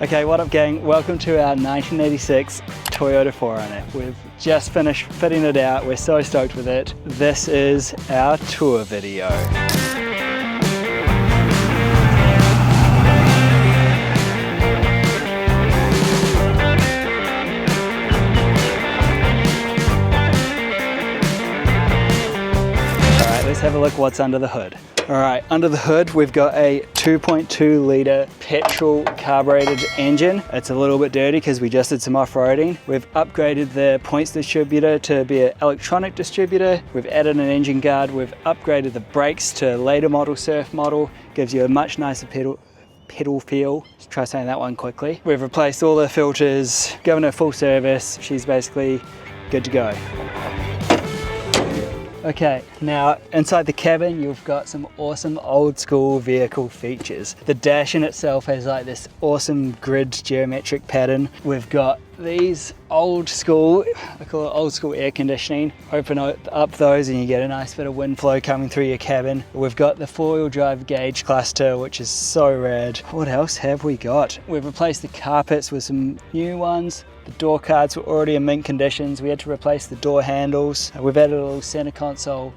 Okay, what up gang? Welcome to our 1986 Toyota 4Runner. We've just finished fitting it out. We're so stoked with it. This is our tour video. Let's have a look what's under the hood. All right, under the hood, we've got a 2.2 litre petrol carbureted engine. It's a little bit dirty because we just did some off-roading. We've upgraded the points distributor to be an electronic distributor. We've added an engine guard. We've upgraded the brakes to later model surf model. Gives you a much nicer pedal feel. Let's try saying that one quickly. We've replaced all the filters, given her a full service. She's basically good to go. Okay, now inside the cabin you've got some awesome old school vehicle features. The dash in itself has like this awesome grid geometric pattern. We've got these old school, I call it old school air conditioning. Open up those and you get a nice bit of wind flow coming through your cabin. We've got the 4-wheel drive gauge cluster, which is so rad. What else have we got? We've replaced the carpets with some new ones. The door cards were already in mint conditions. We had to replace the door handles. We've added a little center console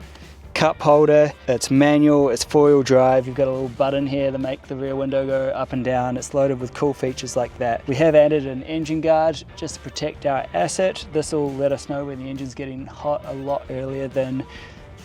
cup holder. It's manual, it's 4-wheel drive. You've got a little button here to make the rear window go up and down. It's loaded with cool features like that. We have added an engine guard just to protect our asset. This will let us know when the engine's getting hot a lot earlier than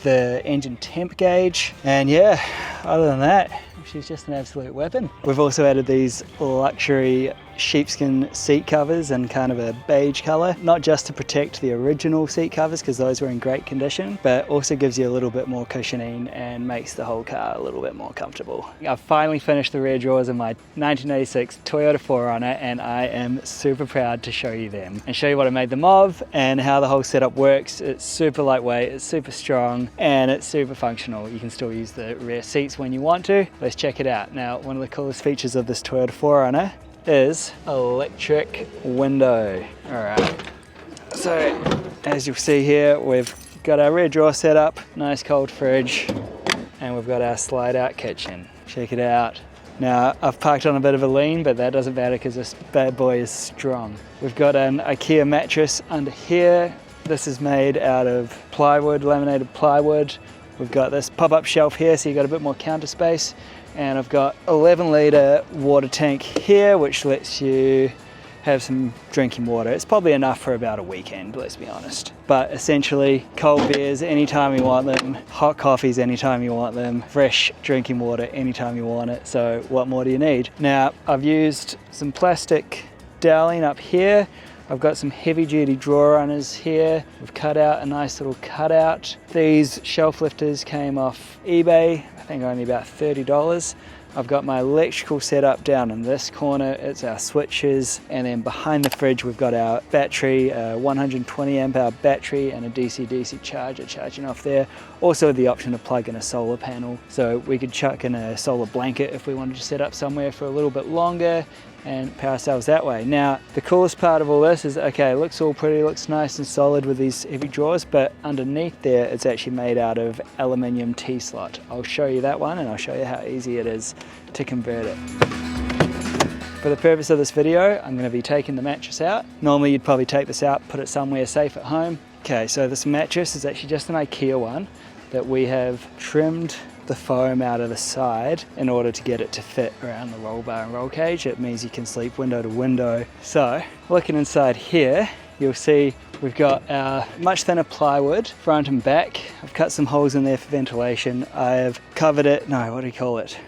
the engine temp gauge. And yeah, other than that, she's just an absolute weapon. We've also added these luxury sheepskin seat covers in kind of a beige color, not just to protect the original seat covers because those were in great condition, but also gives you a little bit more cushioning and makes the whole car a little bit more comfortable. I've finally finished the rear drawers in my 1986 Toyota 4Runner and I am super proud to show you them and show you what I made them of and how the whole setup works. It's super lightweight, it's super strong, and it's super functional. You can still use the rear seats when you want to. Let's check it out. Now, one of the coolest features of this Toyota 4Runner is electric window. All right, so as you'll see here, we've got our rear drawer set up, nice cold fridge, and we've got our slide out kitchen. Check it out. Now, I've parked on a bit of a lean, but that doesn't matter because this bad boy is strong. We've got an IKEA mattress under here. This is made out of plywood, laminated plywood. We've got this pop-up shelf here, so you've got a bit more counter space. And I've got 11 litre water tank here, which lets you have some drinking water. It's probably enough for about a weekend, let's be honest. But essentially, cold beers anytime you want them, hot coffees anytime you want them, fresh drinking water anytime you want it. So what more do you need? Now, I've used some plastic doweling up here. I've got some heavy duty drawer runners here. We've cut out a nice little cutout. These shelf lifters came off eBay, I think only about $30. I've got my electrical setup down in this corner. It's our switches. And then behind the fridge, we've got our battery, a 120 amp hour battery and a DC-DC charger charging off there. Also the option to plug in a solar panel. So we could chuck in a solar blanket if we wanted to set up somewhere for a little bit longer and power ourselves that way. Now, the coolest part of all this is, okay, it looks all pretty, looks nice and solid with these heavy drawers, but underneath there, it's actually made out of aluminium T-slot. I'll show you that one and I'll show you how easy it is to convert it. For the purpose of this video, I'm gonna be taking the mattress out. Normally you'd probably take this out, put it somewhere safe at home. Okay, so this mattress is actually just an IKEA one that we have trimmed the foam out of the side in order to get it to fit around the roll bar and roll cage. It means you can sleep window to window. So looking inside here, you'll see we've got our much thinner plywood front and back. I've cut some holes in there for ventilation. I've covered it, no, what do you call it?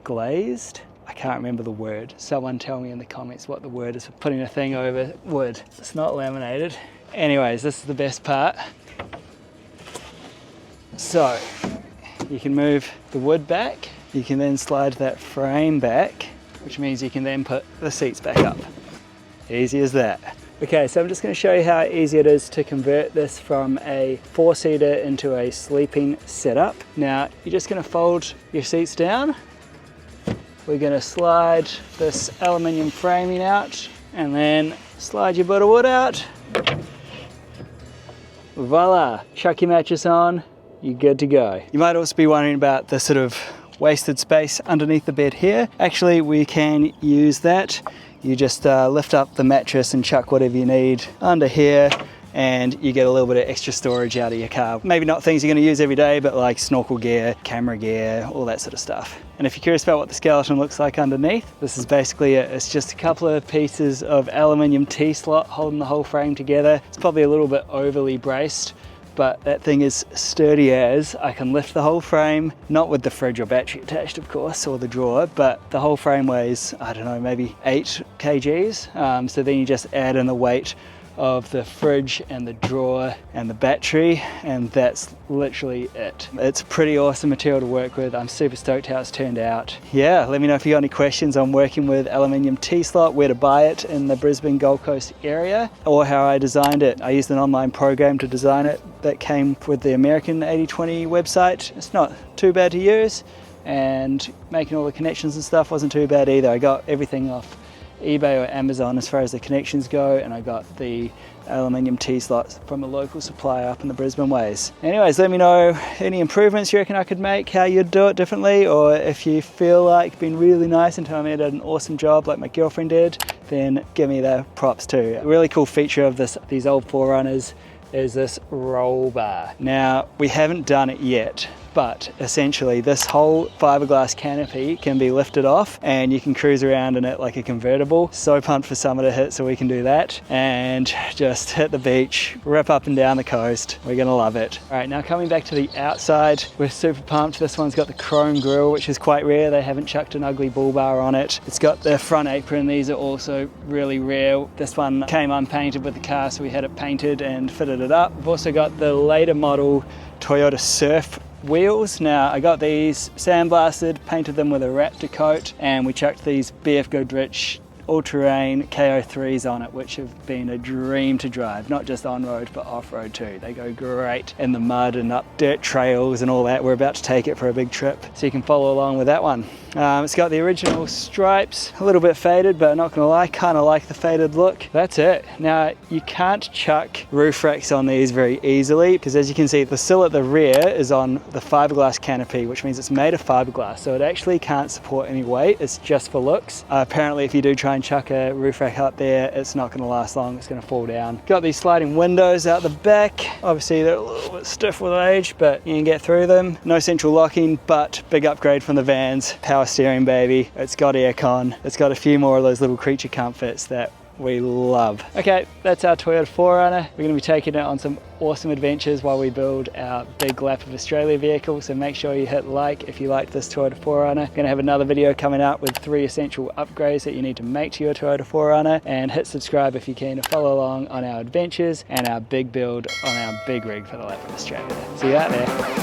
Glazed? I can't remember the word. Someone tell me in the comments what the word is for putting a thing over wood. It's not laminated. Anyways, this is the best part. So, you can move the wood back, you can then slide that frame back, which means you can then put the seats back up. Easy as that. Okay, so I'm just going to show you how easy it is to convert this from a 4-seater into a sleeping setup. Now, you're just going to fold your seats down. We're going to slide this aluminium framing out and then slide your bit of wood out. Voila, chuck your mattress on, you're good to go. You might also be wondering about the sort of wasted space underneath the bed here. Actually, we can use that You just lift up the mattress and chuck whatever you need under here, and you get a little bit of extra storage out of your car. Maybe not things you're going to use every day, but like snorkel gear, camera gear, all that sort of stuff. And if you're curious about what the skeleton looks like underneath, this is basically it. It's just a couple of pieces of aluminium T-slot holding the whole frame together. It's probably a little bit overly braced, but that thing is sturdy as. I can lift the whole frame, not with the fridge or battery attached of course, or the drawer, but the whole frame weighs, I don't know, maybe 8 kgs. So then you just add in the weight of the fridge and the drawer and the battery, and that's literally it. It's a pretty awesome material to work with. I'm super stoked how it's turned out. Yeah, let me know if you got any questions on working with aluminium T-slot, where to buy it in the Brisbane Gold Coast area, or how I designed it. I used an online program to design it that came with the American 80/20 website. It's not too bad to use, and making all the connections and stuff wasn't too bad either. I got everything off eBay or Amazon as far as the connections go, and I got the aluminium T-slots from a local supplier up in the Brisbane ways. Anyways, let me know any improvements you reckon I could make, how you'd do it differently, or if you feel like being really nice and telling me I did an awesome job like my girlfriend did, then give me the props too. A really cool feature of these old 4Runners is this roll bar. Now, we haven't done it yet, but essentially this whole fiberglass canopy can be lifted off and you can cruise around in it like a convertible. So pumped for summer to hit so we can do that and just hit the beach, rip up and down the coast. We're gonna love it. All right, now coming back to the outside, we're super pumped. This one's got the chrome grille, which is quite rare. They haven't chucked an ugly bull bar on it. It's got the front apron. These are also really rare. This one came unpainted with the car, so we had it painted and fitted it up. We've also got the later model Toyota Surf wheels. Now I got these sandblasted, painted them with a Raptor coat, and we chucked these BF Goodrich all-terrain KO3s on it, which have been a dream to drive, not just on-road but off-road too. They go great in the mud and up dirt trails and all that. We're about to take it for a big trip, so you can follow along with that one. It's got the original stripes, a little bit faded, but not gonna lie, kind of like the faded look. That's it. Now you can't chuck roof racks on these very easily, because as you can see, the sill at the rear is on the fiberglass canopy, which means it's made of fiberglass, so it actually can't support any weight. It's just for looks. Apparently if you do try and chuck a roof rack up there, it's not going to last long. It's going to fall down. Got these sliding windows out the back. Obviously they're a little bit stiff with age, but you can get through them. No central locking, but big upgrade from the vans. Power steering, baby. It's got aircon. It's got a few more of those little creature comforts that we love. Okay, that's our Toyota 4Runner. We're going to be taking it on some awesome adventures while we build our big lap of Australia vehicle, so make sure you hit like if you liked this Toyota 4Runner. We're going to have another video coming out with 3 essential upgrades that you need to make to your Toyota 4Runner, and hit subscribe if you can to follow along on our adventures and our big build on our big rig for the lap of Australia. See you out there.